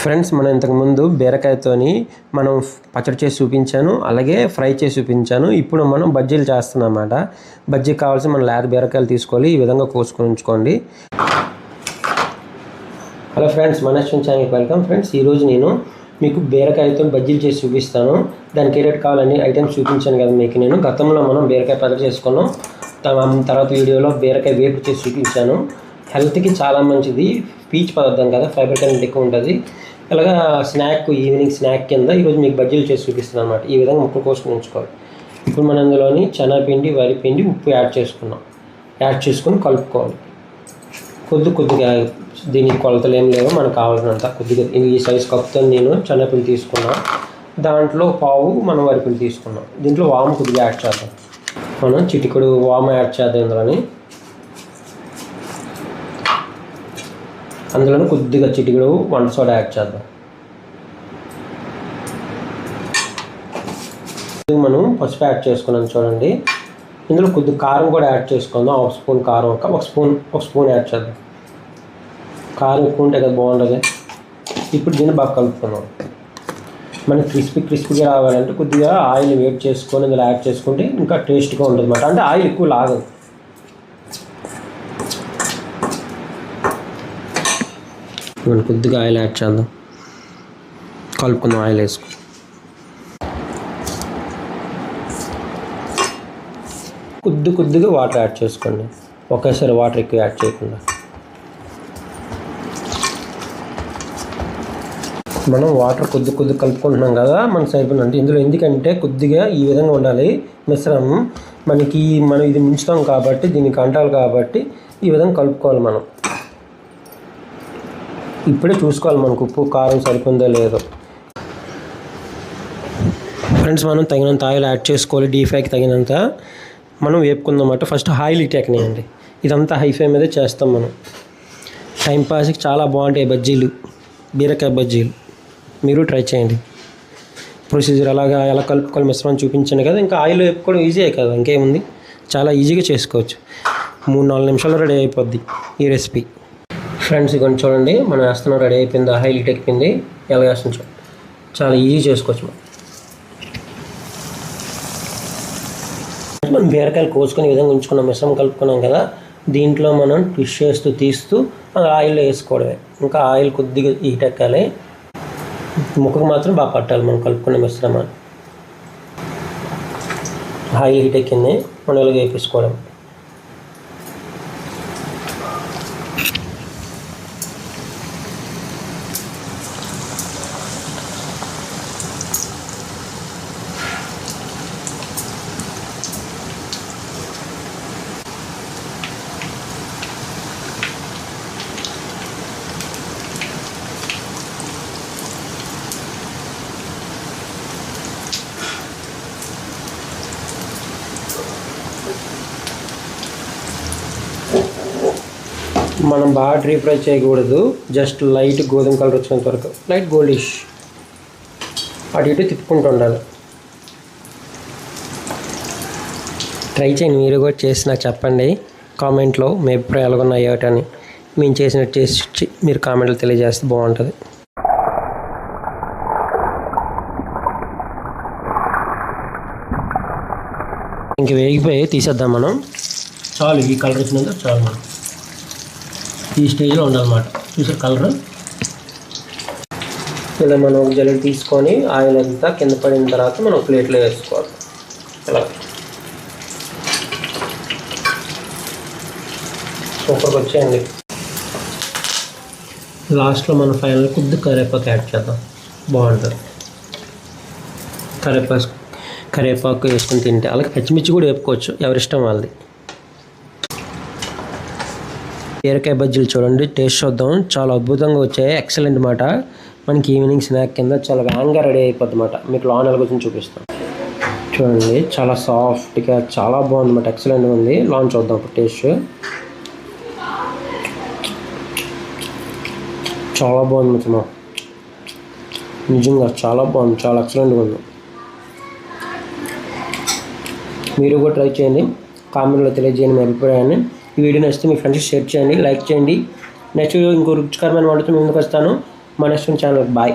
Friends, మనం ఇంతకుముందు బీరకాయతోని మనం పచ్చడి చేసి చూపించాను, అలాగే ఫ్రై చేసి చూపించాను. ఇప్పుడు మనం బజ్జీలు చేస్తున్నాం అన్నమాట. బజ్జీకి కావాల్సిన మనం లేత బీరకాయలు తీసుకోవాలి, ఈ విధంగా కోసుకొని ఉంచుకోండి. హలో ఫ్రెండ్స్, మనశ్వం ఛానల్కి వెల్కమ్. ఫ్రెండ్స్, ఈరోజు నేను మీకు బీరకాయతో బజ్జీలు చేసి చూపిస్తాను. దానికి ఏ రేట్ కావాలని ఐటమ్స్ చూపించాను కదా మీకు. నేను గతంలో మనం బీరకాయ పచ్చడి చేసుకున్నాం, తర్వాత వీడియోలో బీరకాయ వేపు చేసి చూపించాను. హెల్త్కి చాలా మంచిది, పీచు పదార్థం కదా, ఫైబర్ కంటెంట్ ఎక్కువ ఉంటుంది. ఇలాగా స్నాక్, ఈవినింగ్ స్నాక్ కింద ఈరోజు మీకు బజ్జీలు చేసి చూపిస్తున్నాను అన్నమాట. ఈ విధంగా ముక్కలు కోసుకొని ఉంచుకోవాలి. ఇప్పుడు మనం అందులోని శనగపిండి, వరిపిండి, ఉప్పు యాడ్ చేసుకొని కలుపుకోవాలి. కొద్దిగా దీనికి కొలతలు ఏం లేవు, మనకు కావాల్సినంత కొద్దిగా. ఈ సైజ్ కప్తో నేను శనగపిండి తీసుకున్నాను, దాంట్లో పావు మనం వరిపిండి తీసుకున్నాం. దీంట్లో వాము కొద్దిగా యాడ్ చేద్దాం. మనం చిటికెడు వాము యాడ్ చేద్దాం. అందులోనే కొద్దిగా చిటికెడు వంట సోడా యాడ్ చేద్దాం. మనం పసుపు యాడ్ చేసుకున్నాం చూడండి. ఇందులో కొద్దిగా కారం కూడా యాడ్ చేసుకుందాం. ఒక స్పూన్ కారం, ఒక స్పూన్ యాడ్ చేద్దాం. కారం ఎక్కువ ఉంటే కదా బాగుంటుంది. ఇప్పుడు దీన్ని బాగా కలుపుకుందాం. మనకి క్రిస్పీగా రావాలంటే కొద్దిగా ఆయిల్ వేడి చేసుకొని ఇందులో యాడ్ చేసుకుంటే ఇంకా టేస్ట్గా ఉంటుంది అన్నమాట. అంటే ఆయిల్ ఎక్కువ లాగదు. మనం కొద్దిగా ఆయిల్ యాడ్ చేద్దాం, కలుపుకుందాం. ఆయిల్ వేసుకుందాం. కొద్దిగా వాటర్ యాడ్ చేసుకోండి, ఒకేసారి వాటర్ ఎక్కువ యాడ్ చేయకుండా. మనం వాటర్ కొద్ది కలుపుకుంటున్నాం కదా, మనకు సరిపోయిందంటే. ఇందులో ఎందుకంటే కొద్దిగా ఈ విధంగా ఉండాలి మిశ్రమం. మనం ఇది ముంచుతాం కాబట్టి, దీనికి అంటాలి కాబట్టి ఈ విధంగా కలుపుకోవాలి. మనం ఇప్పుడే చూసుకోవాలి మనకు ఉప్పు కారం సరిపోయిందో లేదో. ఫ్రెండ్స్, మనం తగినంత ఆయిల్ యాడ్ చేసుకోవాలి. డీప్ ఫ్రైకి తగినంత మనం వేపుకుందామన్నమాట. First oil ఇటెక్కనియండి. ఇదంతా హై ఫ్లేమ్ మీదే చేస్తాం మనం. టైంపాస్కి చాలా బాగుంటాయి బజ్జీలు, బీరకాయ బజ్జీలు. మీరు ట్రై చేయండి. ప్రొసీజర్ ఎలా కలుపుకోవాలి మిశ్రమం చూపించాను కదా. ఇంకా ఆయిల్ వేపుకోవడం ఈజీయే కదా, ఇంకేముంది, చాలా ఈజీగా చేసుకోవచ్చు. 3-4 నిమిషాల్లో రెడీ అయిపోద్ది ఈ రెసిపీ. ఫ్రెండ్స్, ఇకొని చూడండి, మనం వేస్తున్నాం, రెడీ అయిపోయింది. ఆయిల్ హీట్ ఎక్కింది. ఎలా వేస్తాం చూడండి, చాలా ఈజీ చేసుకోవచ్చు. మనం బీరకాయలు కోసుకొని ఈ విధంగా ఉంచుకున్నాం, మిశ్రమం కలుపుకున్నాం కదా. దీంట్లో మనం ట్విస్ట్ చేస్తూ తీస్తూ ఆయిల్లో వేసుకోవడమే. ఇంకా ఆయిల్ కొద్దిగా హీట్ ఎక్కాలి, ముక్కకు మాత్రం బాగా పట్టాలి మనం కలుపుకున్న మిశ్రమాన్ని. ఆయిల్ హీట్ ఎక్కింది, మనం ఇలాగ వేపించుకోవడం. మనం బాగా డీప్ ఫ్రై చేయకూడదు, జస్ట్ లైట్ గోధుమ కలర్ వచ్చినంత వరకు, లైట్ గోల్డిష్ అటు ఇటు తిప్పుకుంటూ ఉండాలి. ట్రై చేయండి, మీరు కూడా చేసి నాకు చెప్పండి కామెంట్లో మీ అభిప్రాయాలు ఉన్నాయి ఏమిటని. మేము చేసినట్టు చేసి మీరు కామెంట్లో తెలియజేస్తే బాగుంటుంది. ఇంక వేగిపోయి తీసేద్దాం మనం. చాలు, ఈ కలర్ వచ్చినంత చాలు. మనం ఈ స్టేజ్లో ఉండాలన్నమాట. చూసారు కలర్. ఇలా మనం ఒక జల్లెడ తీసుకొని ఆయిల్ అంతా కింద పడిన తర్వాత మనం ప్లేట్లో వేసుకోవాలి. ఇలా సూపర్గా వచ్చేయండి. లాస్ట్లో మనం ఫైనల్ కొద్దిగా కరివేపాకు యాడ్ చేద్దాం, బాగుంటుంది. కరివేపాకు వేసుకొని తింటే, అలాగే పచ్చిమిర్చి కూడా వేపుకోవచ్చు, ఎవరిష్టం వాళ్ళది. బీరకాయ బజ్జీలు చూడండి, టేస్ట్ చూద్దాం. చాలా అద్భుతంగా వచ్చాయి, ఎక్సలెంట్ మాట. మనకి ఈవినింగ్ స్నాక్ కింద చాలా వేగంగా రెడీ అయిపోద్ది అన్నమాట. మీకు లాన్ ఎలాగొచ్చింది చూపిస్తాను చూడండి. చాలా సాఫ్ట్గా చాలా బాగుంది అన్నమాట, ఎక్సలెంట్గా ఉంది. లాన్ చూద్దాం ఇప్పుడు టేస్ట్. చాలా బాగుంది మిత్రమా, నిజంగా చాలా బాగుంది, చాలా ఎక్సలెంట్గా ఉంది. మీరు కూడా ట్రై చేయండి, కామెంట్లో తెలియజేయండి మీ అభిప్రాయాన్ని. ఈ వీడియో నచ్చితే మీ ఫ్రెండ్స్కి షేర్ చేయండి, లైక్ చేయండి. నెక్స్ట్ ఇంకో రుచికరమైన వంటతో ముందుకు వస్తాను. మా నెక్స్ట్ ఛానల్ బాయ్.